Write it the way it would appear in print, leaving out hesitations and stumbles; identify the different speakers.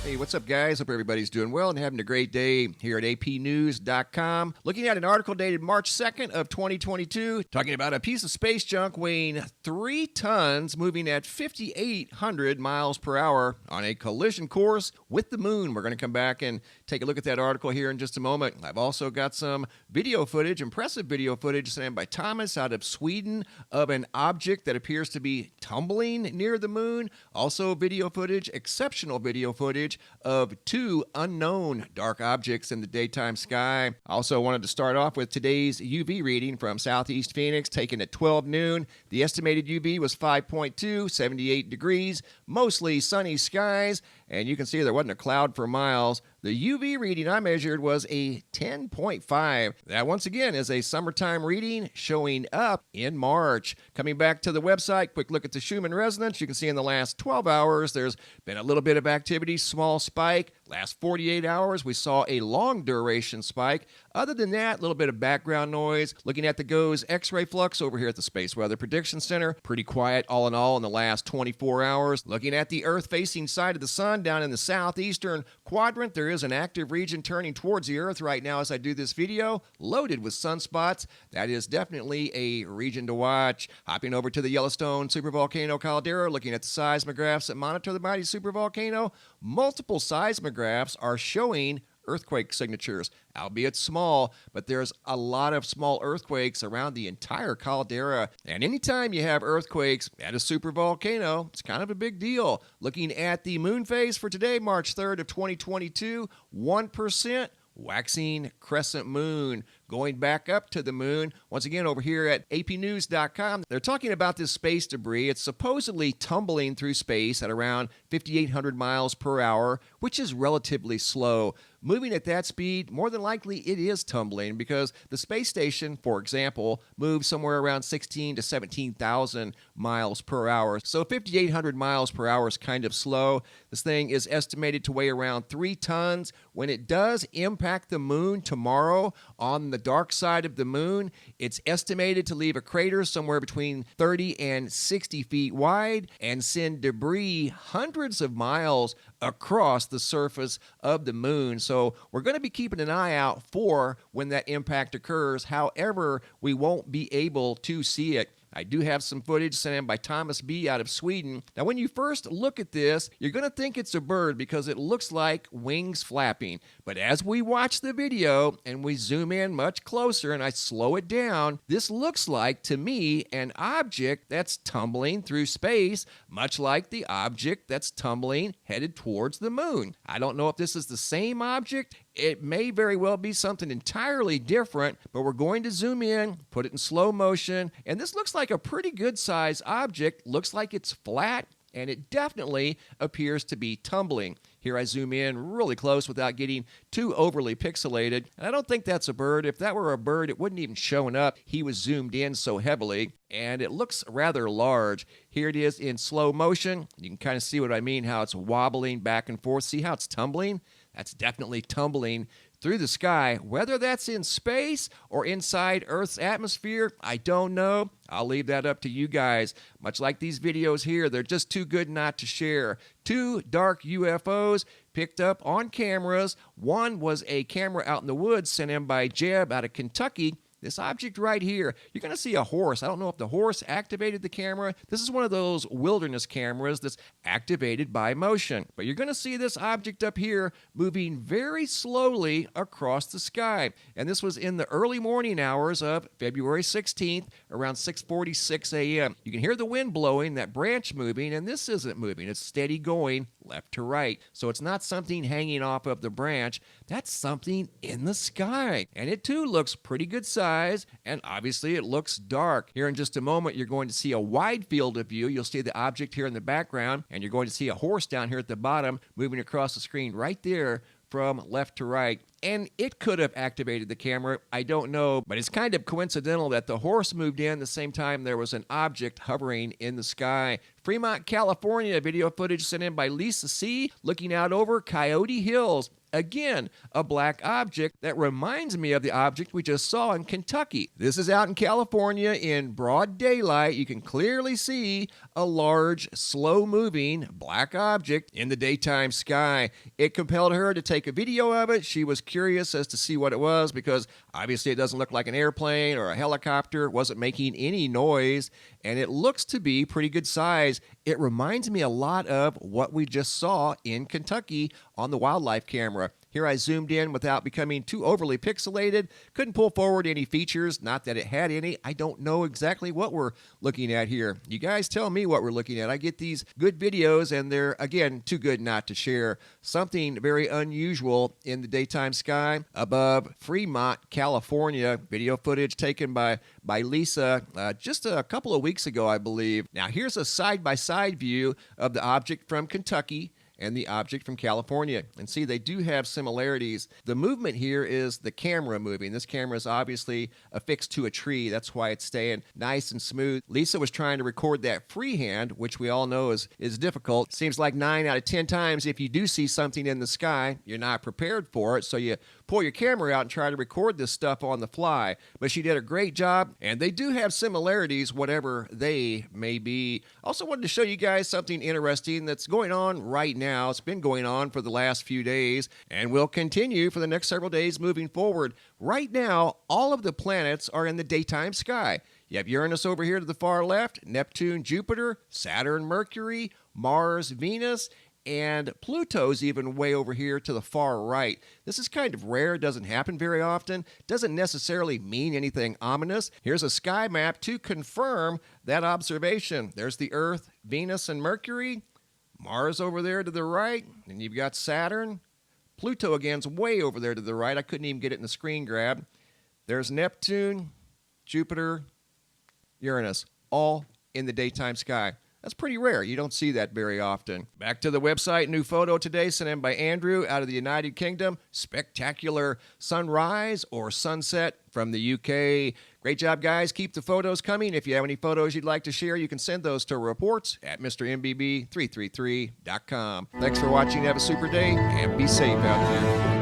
Speaker 1: Hey, what's up, guys? Hope everybody's doing well and having a great day here at apnews.com. Looking at an article dated March 2nd of 2022, talking about a piece of space junk weighing 3 tons moving at 5,800 miles per hour on a collision course with the moon. We're going to come back and take a look at that article here in just a moment. I've also got some video footage, impressive video footage sent by Thomas out of Sweden of an object that appears to be tumbling near the moon. Also video footage, exceptional video footage of 2 unknown dark objects in the daytime sky. I also wanted to start off with today's UV reading from Southeast Phoenix, taken at 12 noon. The estimated UV was 5.2, 78 degrees, mostly sunny skies, and you can see there wasn't a cloud for miles. The UV reading I measured was a 10.5. That, once again, is a summertime reading showing up in March. Coming back to the website, quick look at the Schumann resonance. You can see in the last 12 hours, there's been a little bit of activity, small spike. Last 48 hours, we saw a long duration spike. Other than that, a little bit of background noise. Looking at the GOES X-ray flux over here at the Space Weather Prediction Center, pretty quiet all in all in the last 24 hours. Looking at the Earth-facing side of the sun down in the southeastern quadrant, there is an active region turning towards the Earth right now as I do this video, loaded with sunspots. That is definitely a region to watch. Hopping over to the Yellowstone supervolcano caldera, looking at the seismographs that monitor the mighty supervolcano. Multiple seismographs are showing earthquake signatures, albeit small, but there's a lot of small earthquakes around the entire caldera. And anytime you have earthquakes at a supervolcano, it's kind of a big deal. Looking at the moon phase for today, March 3rd of 2022, 1%. Waxing crescent moon, going back up to the moon. Once again, over here at apnews.com, they're talking about this space debris. It's supposedly tumbling through space at around 5,800 miles per hour, which is relatively slow. Moving at that speed, more than likely it is tumbling because the space station, for example, moves somewhere around 16 to 17,000 miles per hour. So 5,800 miles per hour is kind of slow. This thing is estimated to weigh around 3 tons. When it does impact the moon tomorrow on the dark side of the moon, it's estimated to leave a crater somewhere between 30 and 60 feet wide and send debris hundreds of miles across the surface of the moon. So we're going to be keeping an eye out for when that impact occurs. However, we won't be able to see it. I do have some footage sent in by Thomas B. out of Sweden. Now, when you first look at this, you're going to think it's a bird because it looks like wings flapping. But as we watch the video and we zoom in much closer and I slow it down, this looks like, to me, an object that's tumbling through space, much like the object that's tumbling headed towards the moon. I don't know if this is the same object. It may very well be something entirely different, but we're going to zoom in, put it in slow motion, and this looks like a pretty good size object. Looks like it's flat, and it definitely appears to be tumbling. Here I zoom in really close without getting too overly pixelated. And I don't think that's a bird. If that were a bird, it wouldn't even showing up. He was zoomed in so heavily, and it looks rather large. Here it is in slow motion. You can kind of see what I mean, how it's wobbling back and forth. See how it's tumbling? That's definitely tumbling through the sky. Whether that's in space or inside Earth's atmosphere, I don't know. I'll leave that up to you guys. Much like these videos here, they're just too good not to share. 2 dark UFOs picked up on cameras. One was a camera out in the woods sent in by Jeb out of Kentucky. This object right here, you're going to see a horse. I don't know if the horse activated the camera. This is one of those wilderness cameras that's activated by motion. But you're going to see this object up here moving very slowly across the sky. And this was in the early morning hours of February 16th, around 6:46 a.m. You can hear the wind blowing, that branch moving, and this isn't moving. It's steady going left to right. So it's not something hanging off of the branch. That's something in the sky. And it too looks pretty good size, and obviously it looks dark. Here in just a moment, you're going to see a wide field of view. You'll see the object here in the background, and you're going to see a horse down here at the bottom moving across the screen right there from left to right. And it could have activated the camera. I don't know, but it's kind of coincidental that the horse moved in the same time there was an object hovering in the sky. Fremont, California, video footage sent in by Lisa C. looking out over Coyote Hills. Again, a black object that reminds me of the object we just saw in Kentucky. This is out in California in broad daylight. You can clearly see a large, slow-moving black object in the daytime sky. It compelled her to take a video of it. She was curious as to see what it was because obviously it doesn't look like an airplane or a helicopter. It wasn't making any noise, and it looks to be pretty good size. It reminds me a lot of what we just saw in Kentucky on the wildlife camera. Here I zoomed in without becoming too overly pixelated. Couldn't pull forward any features, not that it had any. I don't know exactly what we're looking at here. You guys tell me what we're looking at. I get these good videos and they're, again, too good not to share. Something very unusual in the daytime sky above Fremont, California. Video footage taken by Lisa just a couple of weeks ago, I believe. Now here's a side-by-side view of the object from Kentucky and the object from California. And see, they do have similarities. The movement here is the camera moving. This camera is obviously affixed to a tree. That's why it's staying nice and smooth. Lisa was trying to record that freehand, which we all know is difficult. Seems like 9 out of 10 times if you do see something in the sky, you're not prepared for it, so you pull your camera out and try to record this stuff on the fly. But she did a great job, and they do have similarities, whatever they may be. Also wanted to show you guys something interesting that's going on right now. It's been going on for the last few days and will continue for the next several days moving forward. Right now, all of the planets are in the daytime sky. You have Uranus over here to the far left, Neptune, Jupiter, Saturn, Mercury, Mars, Venus, and Pluto's even way over here to the far right. This is kind of rare, doesn't happen very often, doesn't necessarily mean anything ominous. Here's a sky map to confirm that observation. There's the Earth, Venus, and Mercury. Mars over there to the right, and you've got Saturn. Pluto again's way over there to the right. I couldn't even get it in the screen grab. There's Neptune, Jupiter, Uranus, all in the daytime sky. That's pretty rare. You don't see that very often. Back to the website. New photo today sent in by Andrew out of the United Kingdom. Spectacular sunrise or sunset from the UK. Great job, guys. Keep the photos coming. If you have any photos you'd like to share, you can send those to reports at MrMBB333.com. Thanks for watching. Have a super day and be safe out there.